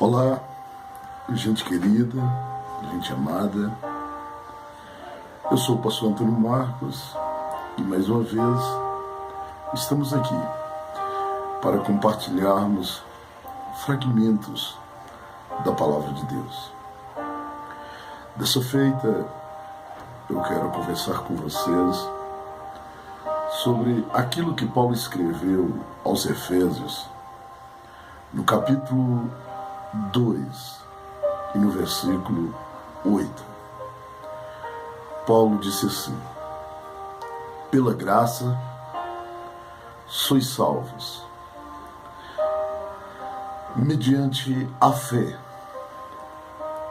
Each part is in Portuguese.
Olá, gente querida, gente amada. Eu sou o pastor Antônio Marcos e mais uma vez estamos aqui para compartilharmos fragmentos da Palavra de Deus. Dessa feita, eu quero conversar com vocês sobre aquilo que Paulo escreveu aos Efésios, no capítulo 2 e no versículo 8. Paulo disse assim: pela graça sois salvos, mediante a fé,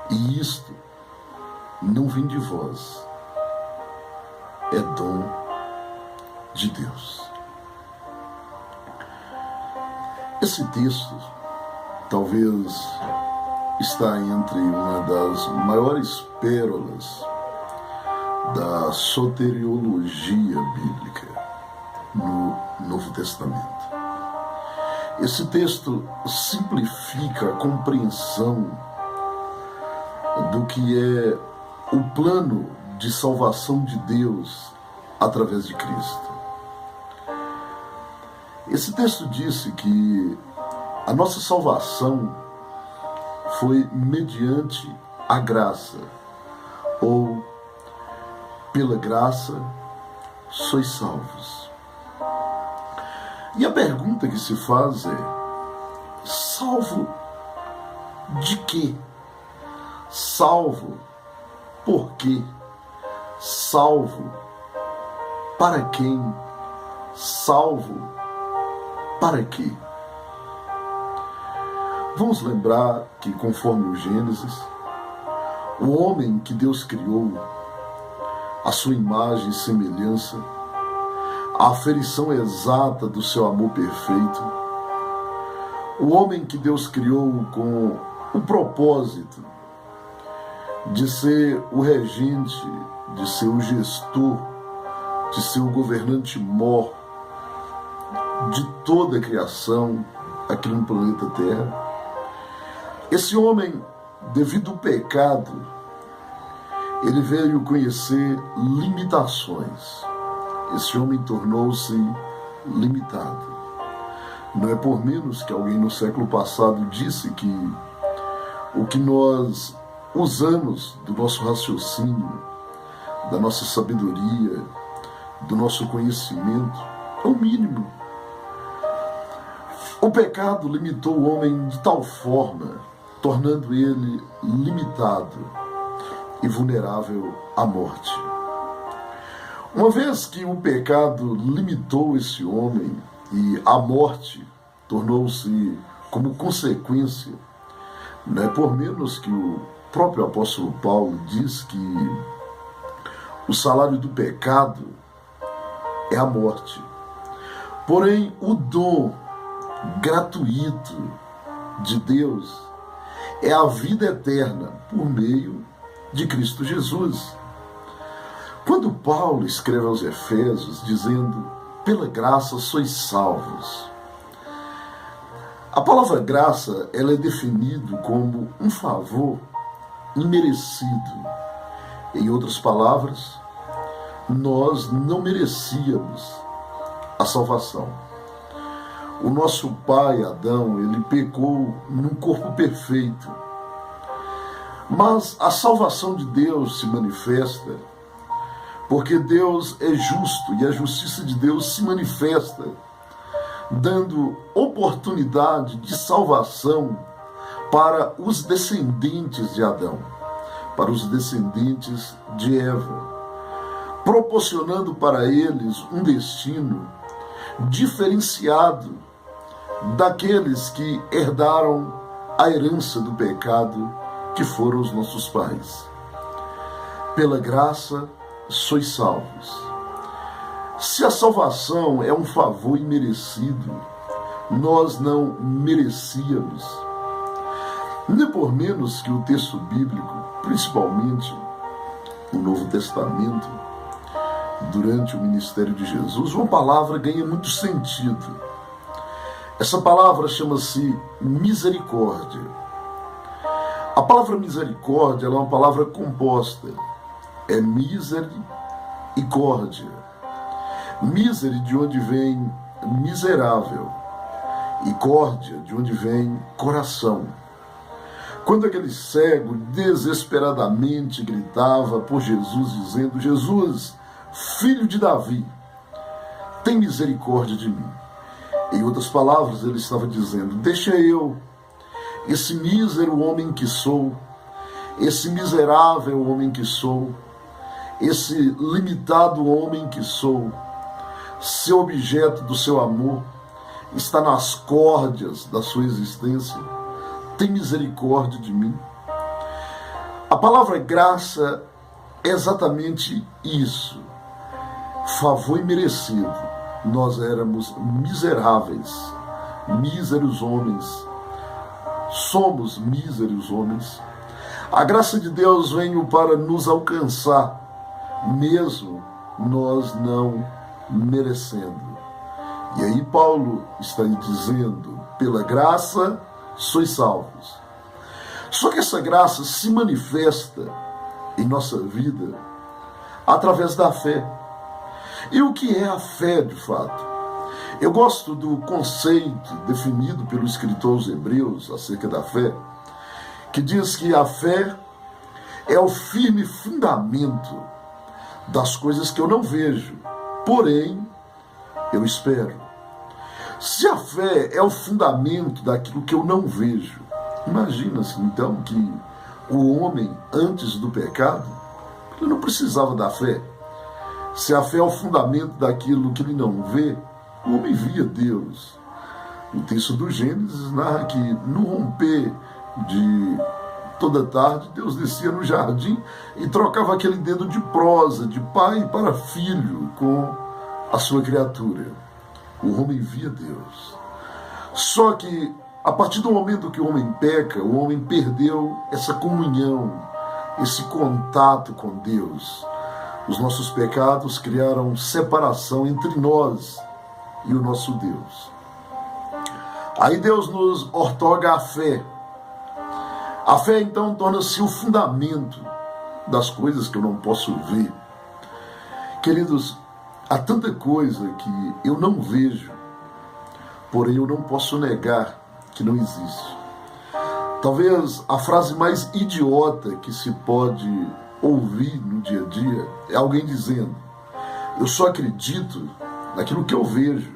e isto não vem de vós, é dom de Deus. Esse texto talvez está entre uma das maiores pérolas da soteriologia bíblica no Novo Testamento. Esse texto simplifica a compreensão do que é o plano de salvação de Deus através de Cristo. Esse texto disse que a nossa salvação foi mediante a graça, ou pela graça sois salvos. E a pergunta que se faz é: salvo de quê? Salvo por quê? Salvo para quem? Salvo para quê? Vamos lembrar que, conforme o Gênesis, o homem que Deus criou, a sua imagem e semelhança, a aferição exata do seu amor perfeito, o homem que Deus criou com o propósito de ser o regente, de ser o gestor, de ser o governante mor de toda a criação aqui no planeta Terra. Esse homem, devido ao pecado, ele veio conhecer limitações. Esse homem tornou-se limitado. Não é por menos que alguém no século passado disse que o que nós usamos do nosso raciocínio, da nossa sabedoria, do nosso conhecimento, é o mínimo. O pecado limitou o homem de tal forma, tornando ele limitado e vulnerável à morte. Uma vez que o pecado limitou esse homem e a morte tornou-se como consequência, não é por menos que o próprio apóstolo Paulo diz que o salário do pecado é a morte. Porém, o dom gratuito de Deus é a vida eterna por meio de Cristo Jesus. Quando Paulo escreve aos Efésios dizendo: pela graça sois salvos, a palavra graça ela é definida como um favor imerecido. Em outras palavras, nós não merecíamos a salvação. O nosso pai, Adão, ele pecou num corpo perfeito. Mas a salvação de Deus se manifesta porque Deus é justo e a justiça de Deus se manifesta dando oportunidade de salvação para os descendentes de Adão, para os descendentes de Eva, proporcionando para eles um destino diferenciado daqueles que herdaram a herança do pecado, que foram os nossos pais. Pela graça sois salvos. Se a salvação é um favor imerecido, nós não merecíamos. Não é por menos que o texto bíblico, principalmente o Novo Testamento, durante o ministério de Jesus, uma palavra ganha muito sentido. Essa palavra chama-se misericórdia. A palavra misericórdia ela é uma palavra composta. É misericórdia. Mísere, de onde vem miserável. E córdia, de onde vem coração. Quando aquele cego desesperadamente gritava por Jesus, dizendo: Jesus, filho de Davi, tem misericórdia de mim. Em outras palavras, ele estava dizendo: deixa eu, esse mísero homem que sou, esse miserável homem que sou, esse limitado homem que sou, ser objeto do seu amor, está nas cordas da sua existência, tem misericórdia de mim. A palavra graça é exatamente isso, favor imerecido. Nós éramos miseráveis, míseros homens, somos míseros homens. A graça de Deus veio para nos alcançar, mesmo nós não merecendo. E aí Paulo está dizendo: pela graça sois salvos. Só que essa graça se manifesta em nossa vida através da fé. E o que é a fé, de fato? Eu gosto do conceito definido pelo escritor aos Hebreus acerca da fé, que diz que a fé é o firme fundamento das coisas que eu não vejo, porém eu espero. Se a fé é o fundamento daquilo que eu não vejo, imagina-se então que o homem, antes do pecado, ele não precisava da fé. Se a fé é o fundamento daquilo que ele não vê, o homem via Deus. O texto do Gênesis narra que no romper de toda tarde, Deus descia no jardim e trocava aquele dedo de prosa, de pai para filho, com a sua criatura. O homem via Deus. Só que, a partir do momento que o homem peca, o homem perdeu essa comunhão, esse contato com Deus. Os nossos pecados criaram separação entre nós e o nosso Deus. Aí Deus nos outorga a fé. A fé, então, torna-se o fundamento das coisas que eu não posso ver. Queridos, há tanta coisa que eu não vejo, porém eu não posso negar que não existe. Talvez a frase mais idiota que se pode ouvir no dia a dia é alguém dizendo: eu só acredito naquilo que eu vejo.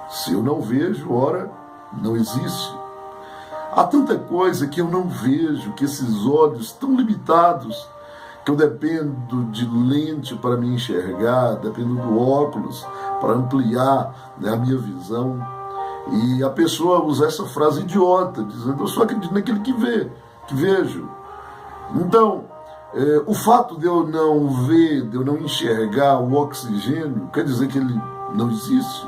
Se eu não vejo, ora, não existe. Há tanta coisa que eu não vejo, que esses olhos tão limitados, que eu dependo de lente para me enxergar, dependo do óculos para ampliar, né, a minha visão. E a pessoa usa essa frase idiota, dizendo: eu só acredito naquele que vejo. Então, o fato de eu não ver, de eu não enxergar o oxigênio, quer dizer que ele não existe.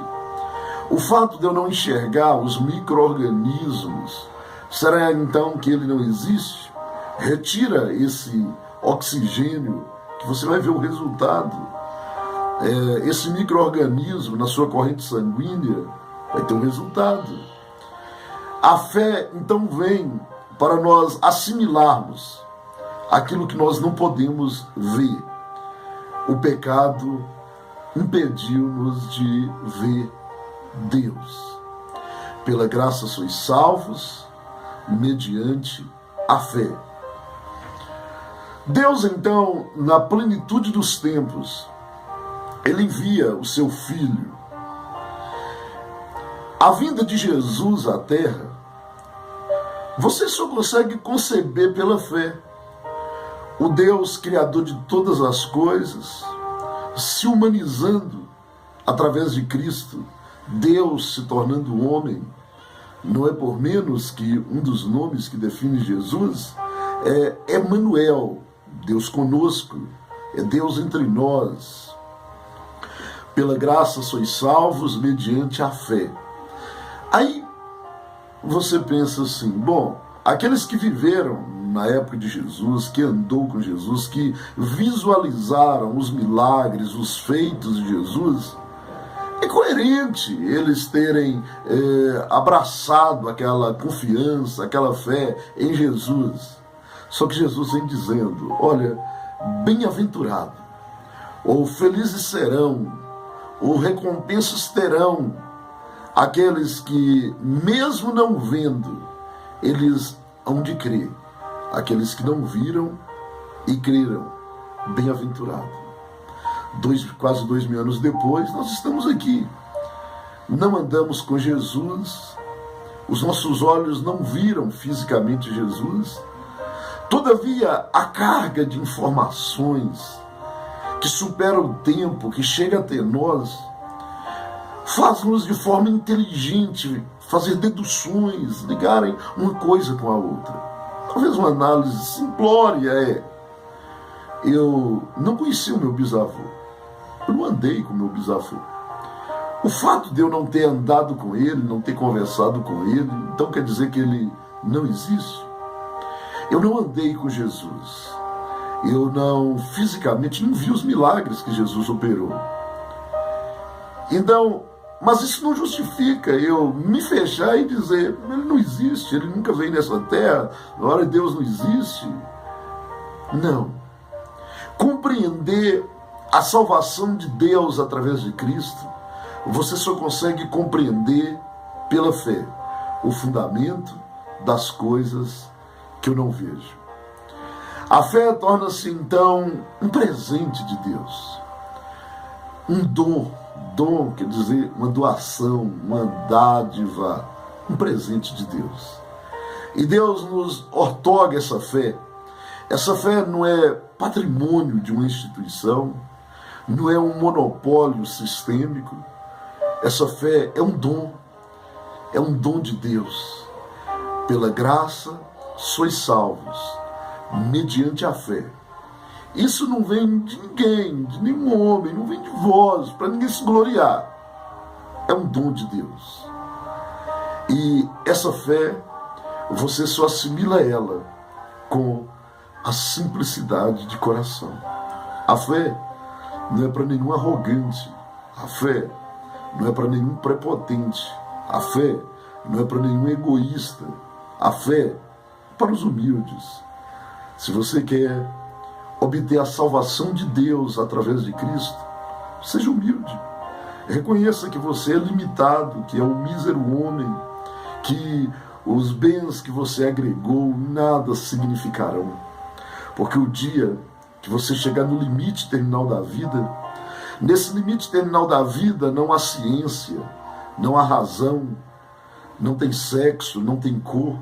O fato de eu não enxergar os micro-organismos, será então que ele não existe? Retira esse oxigênio, que você vai ver o resultado. Esse micro-organismo na sua corrente sanguínea vai ter um resultado. A fé então vem para nós assimilarmos aquilo que nós não podemos ver. O pecado impediu-nos de ver Deus. Pela graça sois salvos, mediante a fé. Deus, então, na plenitude dos tempos, ele envia o seu Filho. A vinda de Jesus à Terra, você só consegue conceber pela fé. O Deus criador de todas as coisas, se humanizando através de Cristo, Deus se tornando homem, não é por menos que um dos nomes que define Jesus é Emanuel, Deus conosco, é Deus entre nós. Pela graça sois salvos mediante a fé. Aí você pensa assim: bom, aqueles que viveram na época de Jesus, que andou com Jesus, que visualizaram os milagres, os feitos de Jesus, é coerente eles terem abraçado aquela confiança, aquela fé em Jesus. Só que Jesus vem dizendo, olha, bem-aventurado, ou felizes serão, ou recompensas terão aqueles que, mesmo não vendo, eles hão de crer. Aqueles que não viram e creram, bem-aventurado. Quase 2000 anos depois, nós estamos aqui. Não andamos com Jesus, os nossos olhos não viram fisicamente Jesus. Todavia, a carga de informações que supera o tempo, que chega até nós, faz-nos de forma inteligente fazer deduções, ligarem uma coisa com a outra. Talvez uma análise simplória eu não conheci o meu bisavô, eu não andei com o meu bisavô. O fato de eu não ter andado com ele, não ter conversado com ele, então quer dizer que ele não existe? Eu não andei com Jesus, eu não, fisicamente, não vi os milagres que Jesus operou. Então, mas isso não justifica eu me fechar e dizer, ele não existe, ele nunca veio nessa terra, agora Deus não existe. Não. Compreender a salvação de Deus através de Cristo, você só consegue compreender pela fé, o fundamento das coisas que eu não vejo. A fé torna-se então um presente de Deus, um dom. Dom quer dizer uma doação, uma dádiva, um presente de Deus. E Deus nos outorga essa fé. Essa fé não é patrimônio de uma instituição, não é um monopólio sistêmico. Essa fé é um dom de Deus. Pela graça sois salvos, mediante a fé. Isso não vem de ninguém, de nenhum homem, não vem de vós, para ninguém se gloriar. É um dom de Deus. E essa fé, você só assimila ela com a simplicidade de coração. A fé não é para nenhum arrogante. A fé não é para nenhum prepotente. A fé não é para nenhum egoísta. A fé é para os humildes. Se você quer obter a salvação de Deus através de Cristo, seja humilde. Reconheça que você é limitado, que é um mísero homem, que os bens que você agregou nada significarão. Porque o dia que você chegar no limite terminal da vida, nesse limite terminal da vida não há ciência, não há razão, não tem sexo, não tem cor.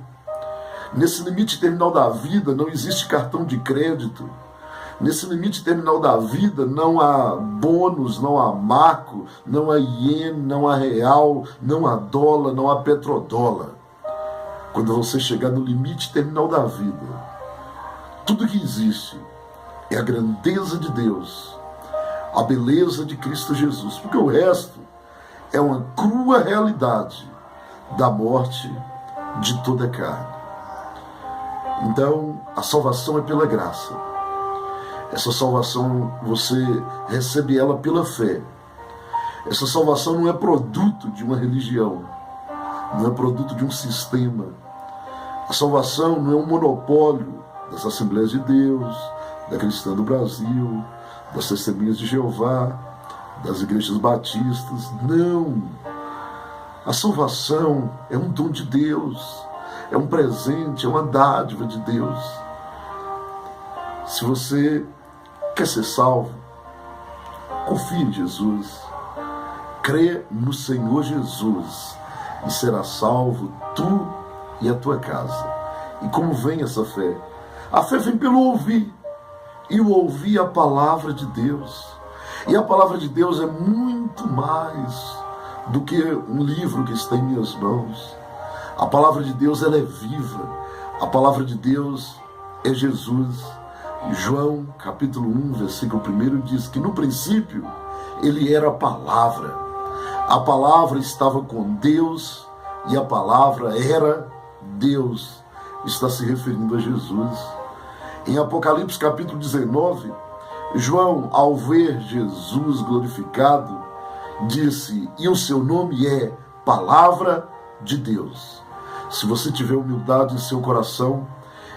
Nesse limite terminal da vida não existe cartão de crédito. Nesse limite terminal da vida não há bônus, não há marco, não há iene, não há real, não há dólar, não há petrodólar. Quando você chegar no limite terminal da vida, tudo que existe é a grandeza de Deus, a beleza de Cristo Jesus, porque o resto é uma crua realidade da morte de toda a carne. Então, a salvação é pela graça. Essa salvação, você recebe ela pela fé. Essa salvação não é produto de uma religião, não é produto de um sistema. A salvação não é um monopólio das Assembleias de Deus, da Cristã do Brasil, das Testemunhas de Jeová, das igrejas batistas. Não. A salvação é um dom de Deus, é um presente, é uma dádiva de Deus. Se você quer ser salvo, confie em Jesus, crê no Senhor Jesus e será salvo tu e a tua casa. E como vem essa fé? A fé vem pelo ouvir, e o ouvir a palavra de Deus. E a palavra de Deus é muito mais do que um livro que está em minhas mãos. A palavra de Deus, ela é viva. A palavra de Deus é Jesus. João, capítulo 1, versículo 1, diz que no princípio ele era a palavra. A palavra estava com Deus e a palavra era Deus. Está se referindo a Jesus. Em Apocalipse, capítulo 19, João, ao ver Jesus glorificado, disse, e o seu nome é Palavra de Deus. Se você tiver humildade em seu coração,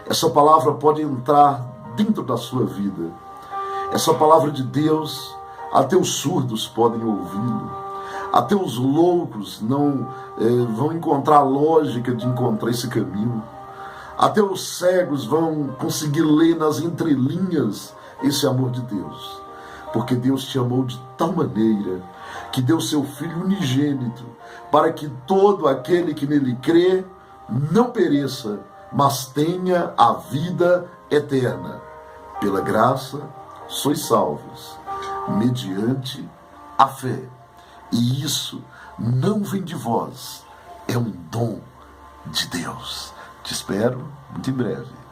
essa palavra pode entrar dentro da sua vida. Essa palavra de Deus, até os surdos podem ouvi-lo. Até os loucos não vão encontrar a lógica de encontrar esse caminho. Até os cegos vão conseguir ler nas entrelinhas esse amor de Deus. Porque Deus te amou de tal maneira que deu seu Filho unigênito para que todo aquele que nele crê não pereça, mas tenha a vida eterna. Pela graça sois salvos, mediante a fé. E isso não vem de vós, é um dom de Deus. Te espero muito em breve.